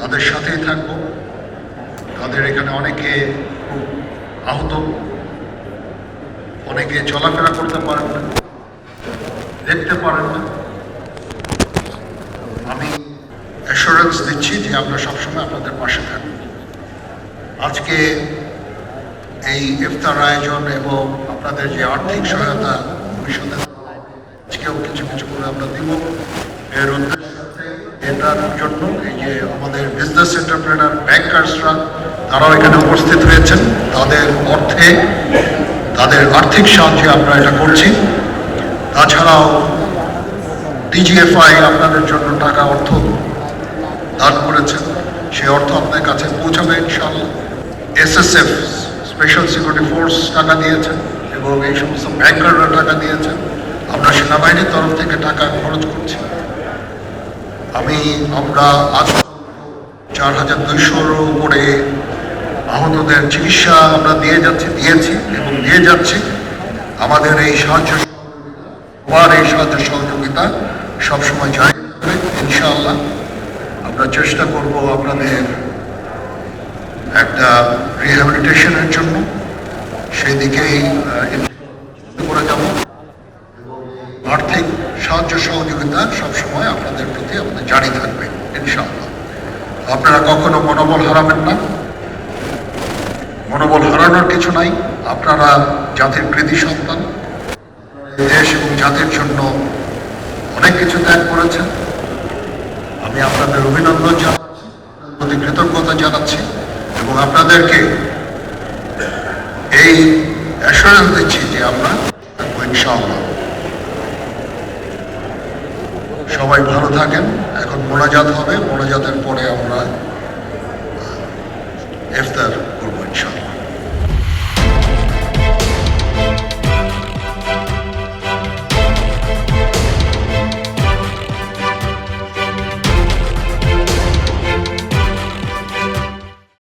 তাদের সাথেই থাকব। তাদের এখানে অনেকে খুব আহত, অনেকে চলাফেরা করতে পারেন না, দেখতে পারেন না। আমি অ্যাসুরেন্স দিচ্ছি যে আমরা সবসময় আপনাদের পাশে থাকব। আজকে এই ইফতার আয়োজন এবং আপনাদের যে আর্থিক সহায়তা ভবিষ্যতে আজকেও কিছু কিছু করে আমরা দিব, এর উদ্দেশ্য এটার জন্য এই যে আমাদের বিজনেস এন্টারপ্রেনার ব্যাংকার্সরা তারাও এখানে উপস্থিত হয়েছেন। তাদের অর্থে, তাদের আর্থিক সাহায্যে আমরা এটা করছি। তাছাড়াও ডিজিএফআই আপনাদের জন্য টাকা অর্থ দান করেছেন, সেই অর্থ আপনার কাছে পৌঁছাবে ইনশাআল্লাহ। এসএসএফ স্পেশাল সিকিউরিটি ফোর্স টাকা দিয়েছেন এবং এই সমস্ত ব্যাংকাররা টাকা দিয়েছেন। আমরা সেনাবাহিনীর তরফ থেকে টাকা খরচ করছি। আমরা আজ 4200-র উপরে আহতদের চিকিৎসা আমরা দিয়েছি এবং দিয়ে যাচ্ছি। আমাদের এই সাহায্য সহযোগিতা সবসময় জারি থাকবে ইনশাআল্লাহ। আমরা চেষ্টা করব আপনাদের একটা রিহ্যাবিলিটেশনের জন্য, সেই দিকেই করে যাব। আর্থিক সাহায্য সহযোগিতা সবসময় আপনাদের প্রতি আমাদের জারি থাকবে ইনশাআল্লাহ। আপনারা কখনো মনোবল হারাবেন না, মনোবল হারানোর কিছু নাই। আপনারা জাতির কৃতি সন্তান, দেশ এবং জাতির জন্য অনেক কিছু ত্যাগ করেছেন। আমি আপনাদের অভিনন্দন জানাচ্ছি, প্রতি কৃতজ্ঞতা জানাচ্ছি এবং আপনাদেরকে এই অ্যাসুরেন্স দিচ্ছি যে আমরা ইনশাআল্লাহ। সবাই ভালো থাকেন। এখন মোনাজাত হবে, মোনাজাতের পরে আমরা